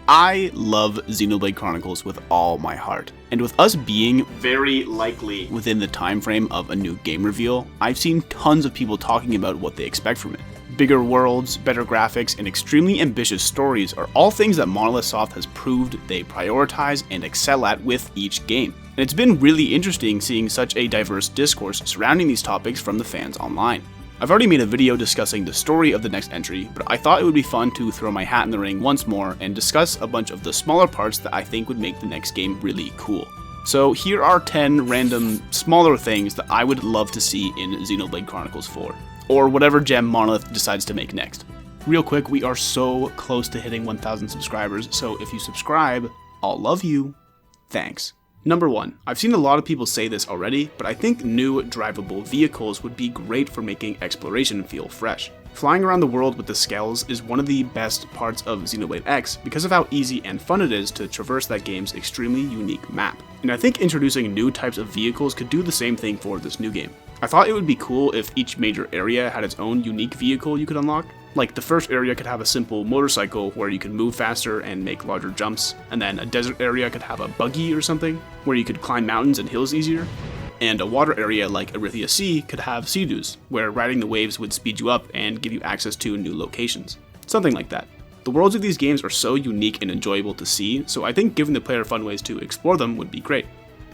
I love Xenoblade Chronicles with all my heart, and with us being very likely within the time frame of a new game reveal, I've seen tons of people talking about what they expect from it. Bigger worlds, better graphics, and extremely ambitious stories are all things that Monolith Soft has proved they prioritize and excel at with each game. And it's been really interesting seeing such a diverse discourse surrounding these topics from the fans online. I've already made a video discussing the story of the next entry, but I thought it would be fun to throw my hat in the ring once more and discuss a bunch of the smaller parts that I think would make the next game really cool. So here are 10 random smaller things that I would love to see in Xenoblade Chronicles 4, or whatever gem Monolith decides to make next. Real quick, we are so close to hitting 1,000 subscribers, so if you subscribe, I'll love you. Thanks. Number 1. I've seen a lot of people say this already, but I think new drivable vehicles would be great for making exploration feel fresh. Flying around the world with the Skells is one of the best parts of Xenoblade X because of how easy and fun it is to traverse that game's extremely unique map. And I think introducing new types of vehicles could do the same thing for this new game. I thought it would be cool if each major area had its own unique vehicle you could unlock. Like, the first area could have a simple motorcycle where you could move faster and make larger jumps, and then a desert area could have a buggy or something, where you could climb mountains and hills easier. And a water area like Arithia Sea could have Sea-Doos, where riding the waves would speed you up and give you access to new locations. Something like that. The worlds of these games are so unique and enjoyable to see, so I think giving the player fun ways to explore them would be great.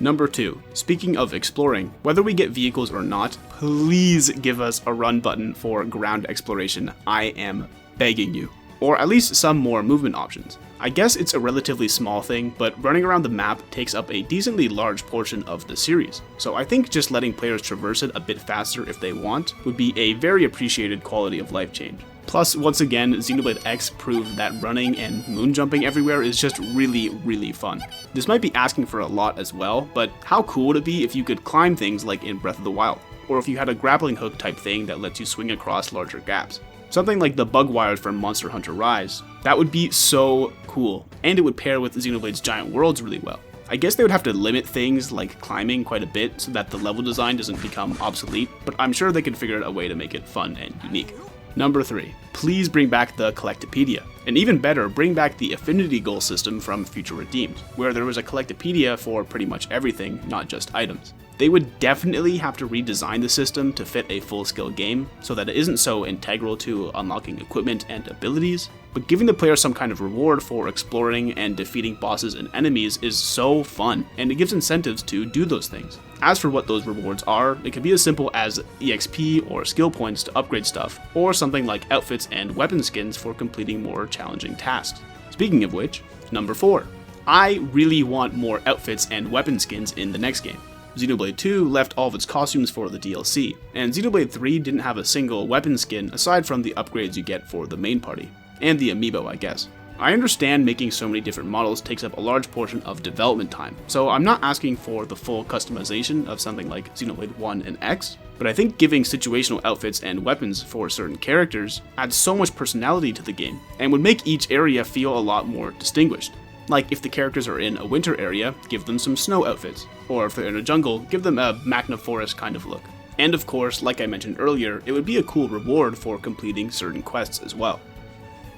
Number 2. Speaking of exploring, whether we get vehicles or not, please give us a run button for ground exploration. I am begging you. Or at least some more movement options. I guess it's a relatively small thing, but running around the map takes up a decently large portion of the series. So I think just letting players traverse it a bit faster if they want would be a very appreciated quality of life change. Plus, once again, Xenoblade X proved that running and moon jumping everywhere is just really fun. This might be asking for a lot as well, but how cool would it be if you could climb things like in Breath of the Wild, or if you had a grappling hook type thing that lets you swing across larger gaps. Something like the bug wires from Monster Hunter Rise. That would be so cool, and it would pair with Xenoblade's giant worlds really well. I guess they would have to limit things like climbing quite a bit so that the level design doesn't become obsolete, but I'm sure they could figure out a way to make it fun and unique. Number 3. Please bring back the Collectopedia. And even better, bring back the affinity goal system from Future Redeemed, where there was a Collectopedia for pretty much everything, not just items. They would definitely have to redesign the system to fit a full-scale game, so that it isn't so integral to unlocking equipment and abilities, but giving the player some kind of reward for exploring and defeating bosses and enemies is so fun, and it gives incentives to do those things. As for what those rewards are, it can be as simple as EXP or skill points to upgrade stuff, or something like outfits and weapon skins for completing more challenging tasks. Speaking of which, number 4. I really want more outfits and weapon skins in the next game. Xenoblade 2 left all of its costumes for the DLC, and Xenoblade 3 didn't have a single weapon skin aside from the upgrades you get for the main party. And the amiibo, I guess. I understand making so many different models takes up a large portion of development time, so I'm not asking for the full customization of something like Xenoblade 1 and X, but I think giving situational outfits and weapons for certain characters adds so much personality to the game, and would make each area feel a lot more distinguished. Like, if the characters are in a winter area, give them some snow outfits, or if they're in a jungle, give them a Magna Forest kind of look. And of course, like I mentioned earlier, it would be a cool reward for completing certain quests as well.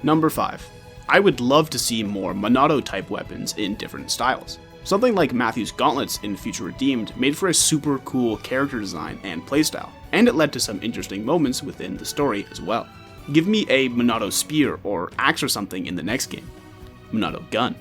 Number 5. I would love to see more Monado type weapons in different styles. Something like Matthew's gauntlets in Future Redeemed made for a super cool character design and playstyle, and it led to some interesting moments within the story as well. Give me a Monado spear or axe or something in the next game. Monado gun.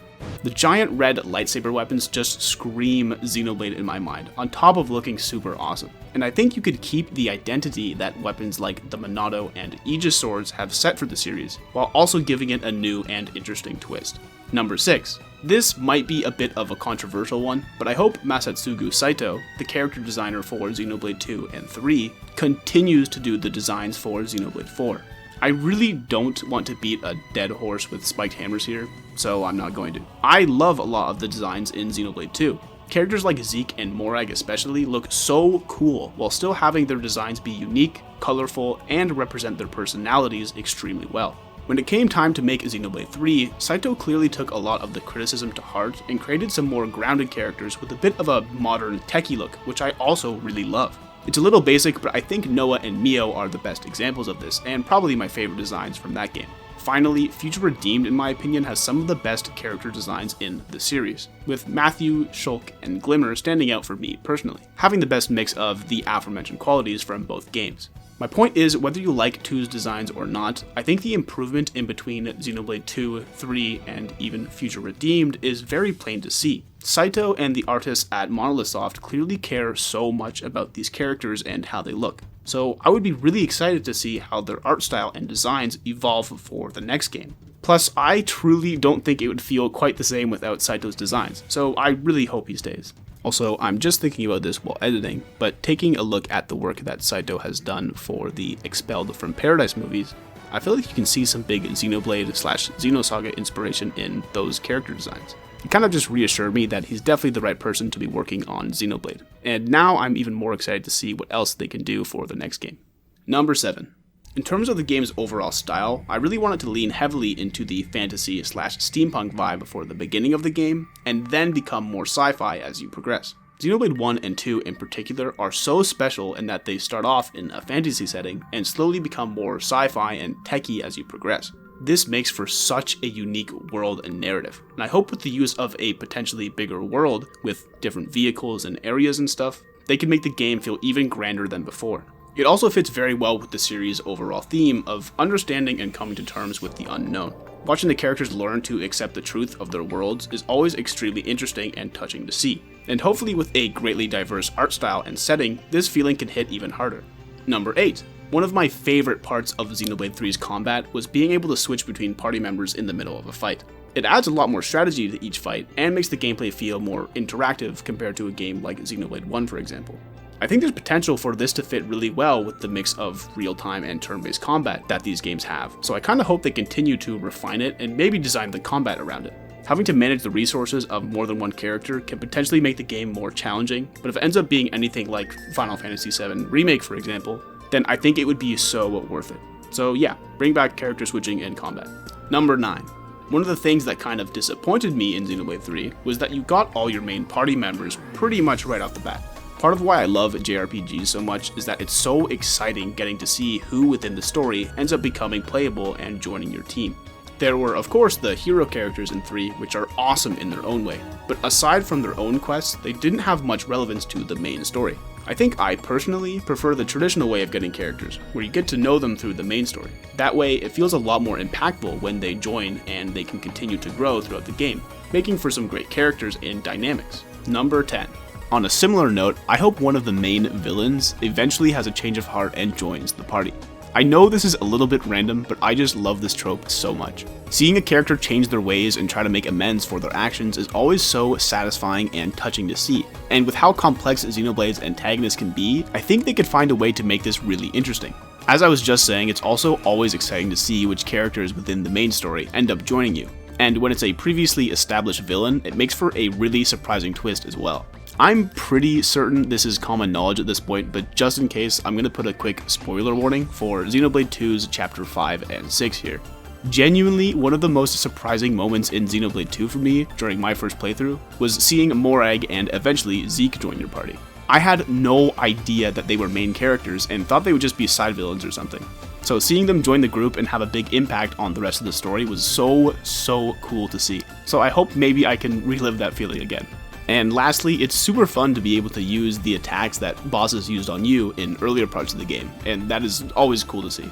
The giant red lightsaber weapons just scream Xenoblade in my mind, on top of looking super awesome. And I think you could keep the identity that weapons like the Monado and Aegis swords have set for the series, while also giving it a new and interesting twist. Number 6. This might be a bit of a controversial one, but I hope Masatsugu Saito, the character designer for Xenoblade 2 and 3, continues to do the designs for Xenoblade 4. I really don't want to beat a dead horse with spiked hammers here, so I'm not going to. I love a lot of the designs in Xenoblade 2. Characters like Zeke and Morag especially look so cool, while still having their designs be unique, colorful, and represent their personalities extremely well. When it came time to make Xenoblade 3, Saito clearly took a lot of the criticism to heart and created some more grounded characters with a bit of a modern techie look, which I also really love. It's a little basic, but I think Noah and Mio are the best examples of this, and probably my favorite designs from that game. Finally, Future Redeemed, in my opinion, has some of the best character designs in the series, with Matthew, Shulk, and Glimmer standing out for me personally, having the best mix of the aforementioned qualities from both games. My point is, whether you like 2's designs or not, I think the improvement in between Xenoblade 2, 3, and even Future Redeemed is very plain to see. Saito and the artists at Monolith Soft clearly care so much about these characters and how they look. So I would be really excited to see how their art style and designs evolve for the next game. Plus, I truly don't think it would feel quite the same without Saito's designs, so I really hope he stays. Also, I'm just thinking about this while editing, but taking a look at the work that Saito has done for the Expelled from Paradise movies, I feel like you can see some big Xenoblade/Xenosaga inspiration in those character designs. It kind of just reassured me that he's definitely the right person to be working on Xenoblade, and now I'm even more excited to see what else they can do for the next game. Number 7. In terms of the game's overall style, I really wanted to lean heavily into the fantasy/steampunk vibe for the beginning of the game, and then become more sci-fi as you progress. Xenoblade 1 and 2 in particular are so special in that they start off in a fantasy setting and slowly become more sci-fi and techie as you progress. This makes for such a unique world and narrative, and I hope with the use of a potentially bigger world with different vehicles and areas and stuff, they can make the game feel even grander than before. It also fits very well with the series' overall theme of understanding and coming to terms with the unknown. Watching the characters learn to accept the truth of their worlds is always extremely interesting and touching to see, and hopefully with a greatly diverse art style and setting, this feeling can hit even harder. Number 8. One of my favorite parts of Xenoblade 3's combat was being able to switch between party members in the middle of a fight. It adds a lot more strategy to each fight and makes the gameplay feel more interactive compared to a game like Xenoblade 1, for example. I think there's potential for this to fit really well with the mix of real-time and turn-based combat that these games have, so I kinda hope they continue to refine it and maybe design the combat around it. Having to manage the resources of more than one character can potentially make the game more challenging, but if it ends up being anything like Final Fantasy VII Remake, for example, then I think it would be so worth it. So yeah, bring back character switching in combat. Number 9. One of the things that kind of disappointed me in Xenoblade 3 was that you got all your main party members pretty much right off the bat. Part of why I love JRPGs so much is that it's so exciting getting to see who within the story ends up becoming playable and joining your team. There were of course the hero characters in 3, which are awesome in their own way, but aside from their own quests, they didn't have much relevance to the main story. I think I personally prefer the traditional way of getting characters, where you get to know them through the main story. That way, it feels a lot more impactful when they join and they can continue to grow throughout the game, making for some great characters and dynamics. Number 10. On a similar note, I hope one of the main villains eventually has a change of heart and joins the party. I know this is a little bit random, but I just love this trope so much. Seeing a character change their ways and try to make amends for their actions is always so satisfying and touching to see. And with how complex Xenoblade's antagonists can be, I think they could find a way to make this really interesting. As I was just saying, it's also always exciting to see which characters within the main story end up joining you. And when it's a previously established villain, it makes for a really surprising twist as well. I'm pretty certain this is common knowledge at this point, but just in case, I'm going to put a quick spoiler warning for Xenoblade 2's Chapter 5 and 6 here. Genuinely, one of the most surprising moments in Xenoblade 2 for me during my first playthrough was seeing Morag and eventually Zeke join your party. I had no idea that they were main characters and thought they would just be side villains or something. So seeing them join the group and have a big impact on the rest of the story was so cool to see. So I hope maybe I can relive that feeling again. And lastly, it's super fun to be able to use the attacks that bosses used on you in earlier parts of the game, and that is always cool to see.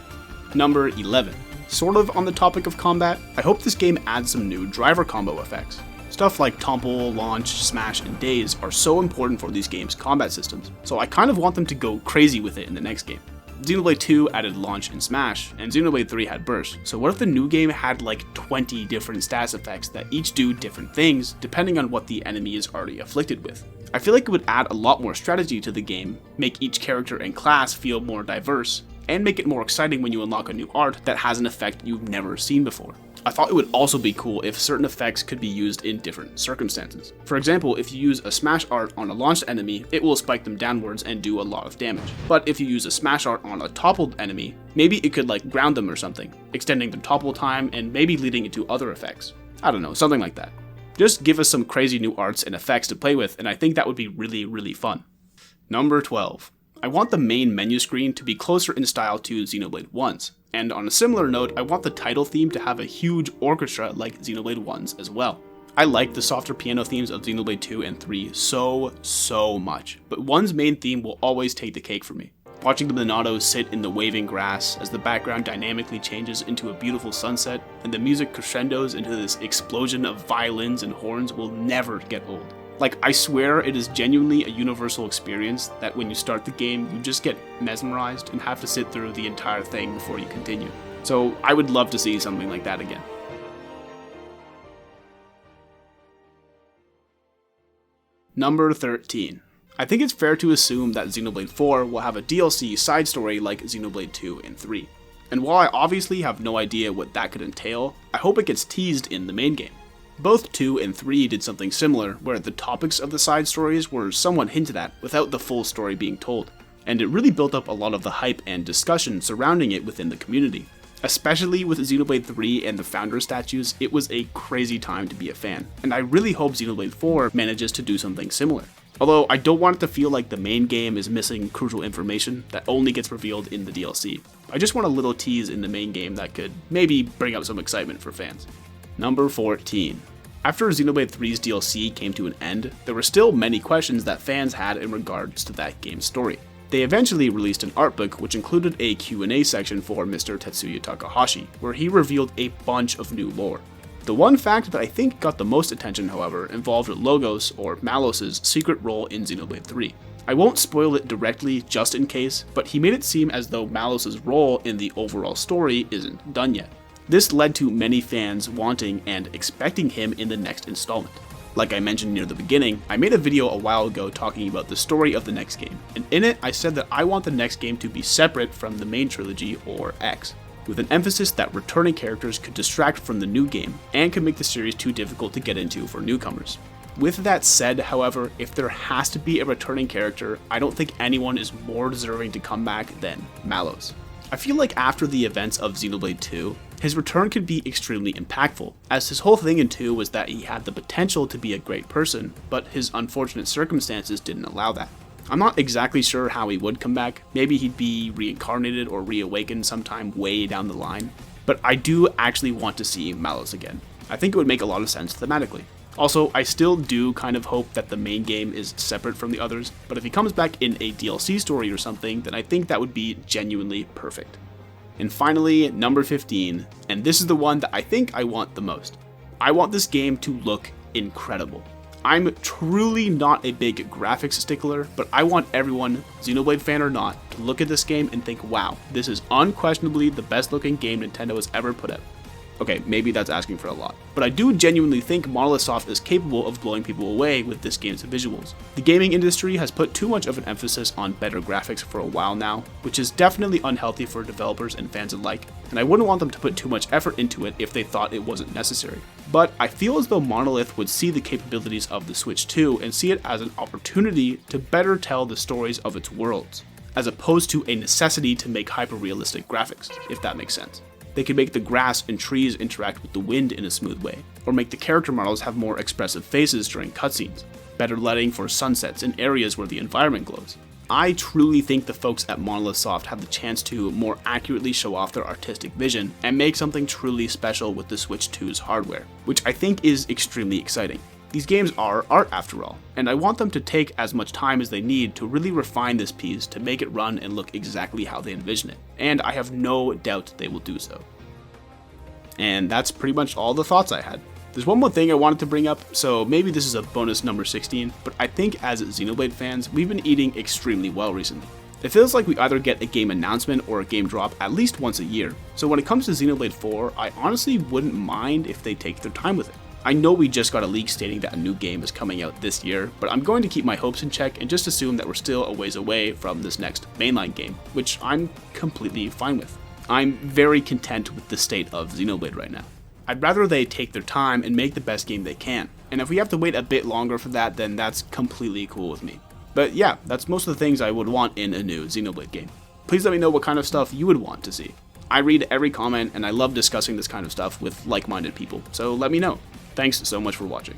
Number 11. Sort of on the topic of combat, I hope this game adds some new driver combo effects. Stuff like Topple, Launch, Smash, and Daze are so important for these games' combat systems, so I kind of want them to go crazy with it in the next game. Xenoblade 2 added Launch and Smash, and Xenoblade 3 had Burst, so what if the new game had like 20 different status effects that each do different things depending on what the enemy is already afflicted with? I feel like it would add a lot more strategy to the game, make each character and class feel more diverse, and make it more exciting when you unlock a new art that has an effect you've never seen before. I thought it would also be cool if certain effects could be used in different circumstances. For example, if you use a Smash art on a launched enemy, it will spike them downwards and do a lot of damage. But if you use a Smash art on a toppled enemy, maybe it could like ground them or something, extending the topple time and maybe leading into other effects. I don't know, something like that. Just give us some crazy new arts and effects to play with, and I think that would be really fun. Number 12. I want the main menu screen to be closer in style to Xenoblade 1's, and on a similar note, I want the title theme to have a huge orchestra like Xenoblade 1's as well. I like the softer piano themes of Xenoblade 2 and 3 so much, but 1's main theme will always take the cake for me. Watching the Monado sit in the waving grass as the background dynamically changes into a beautiful sunset and the music crescendos into this explosion of violins and horns will never get old. Like, I swear it is genuinely a universal experience that when you start the game, you just get mesmerized and have to sit through the entire thing before you continue. So I would love to see something like that again. Number 13. I think it's fair to assume that Xenoblade 4 will have a DLC side story like Xenoblade 2 and 3. And while I obviously have no idea what that could entail, I hope it gets teased in the main game. Both 2 and 3 did something similar, where the topics of the side stories were somewhat hinted at without the full story being told, and it really built up a lot of the hype and discussion surrounding it within the community. Especially with Xenoblade 3 and the founder statues, it was a crazy time to be a fan, and I really hope Xenoblade 4 manages to do something similar. Although I don't want it to feel like the main game is missing crucial information that only gets revealed in the DLC. I just want a little tease in the main game that could maybe bring up some excitement for fans. Number 14. After Xenoblade 3's DLC came to an end, there were still many questions that fans had in regards to that game's story. They eventually released an art book which included a Q&A section for Mr. Tetsuya Takahashi, where he revealed a bunch of new lore. The one fact that I think got the most attention, however, involved Logos, or Malos' secret role in Xenoblade 3. I won't spoil it directly just in case, but he made it seem as though Malos' role in the overall story isn't done yet. This led to many fans wanting and expecting him in the next installment. Like I mentioned near the beginning, I made a video a while ago talking about the story of the next game, and in it I said that I want the next game to be separate from the main trilogy, or X, with an emphasis that returning characters could distract from the new game and could make the series too difficult to get into for newcomers. With that said, however, if there has to be a returning character, I don't think anyone is more deserving to come back than Malos. I feel like after the events of Xenoblade 2, his return could be extremely impactful, as his whole thing in 2 was that he had the potential to be a great person, but his unfortunate circumstances didn't allow that. I'm not exactly sure how he would come back, maybe he'd be reincarnated or reawakened sometime way down the line, but I do actually want to see Malos again. I think it would make a lot of sense thematically. Also, I still do kind of hope that the main game is separate from the others, but if he comes back in a DLC story or something, then I think that would be genuinely perfect. And finally, number 15, and this is the one that I think I want the most. I want this game to look incredible. I'm truly not a big graphics stickler, but I want everyone, Xenoblade fan or not, to look at this game and think, wow, this is unquestionably the best looking game Nintendo has ever put out. Okay, maybe that's asking for a lot, but I do genuinely think Monolith Soft is capable of blowing people away with this game's visuals. The gaming industry has put too much of an emphasis on better graphics for a while now, which is definitely unhealthy for developers and fans alike, and I wouldn't want them to put too much effort into it if they thought it wasn't necessary. But I feel as though Monolith would see the capabilities of the Switch 2 and see it as an opportunity to better tell the stories of its worlds, as opposed to a necessity to make hyper-realistic graphics, if that makes sense. They could make the grass and trees interact with the wind in a smooth way, or make the character models have more expressive faces during cutscenes, better lighting for sunsets in areas where the environment glows. I truly think the folks at Monolith Soft have the chance to more accurately show off their artistic vision and make something truly special with the Switch 2's hardware, which I think is extremely exciting. These games are art after all, and I want them to take as much time as they need to really refine this piece to make it run and look exactly how they envision it, and I have no doubt they will do so. And that's pretty much all the thoughts I had. There's one more thing I wanted to bring up, so maybe this is a bonus number 16, but I think as Xenoblade fans, we've been eating extremely well recently. It feels like we either get a game announcement or a game drop at least once a year, so when it comes to Xenoblade 4, I honestly wouldn't mind if they take their time with it. I know we just got a leak stating that a new game is coming out this year, but I'm going to keep my hopes in check and just assume that we're still a ways away from this next mainline game, which I'm completely fine with. I'm very content with the state of Xenoblade right now. I'd rather they take their time and make the best game they can, and if we have to wait a bit longer for that, then that's completely cool with me. But yeah, that's most of the things I would want in a new Xenoblade game. Please let me know what kind of stuff you would want to see. I read every comment and I love discussing this kind of stuff with like-minded people, so let me know. Thanks so much for watching.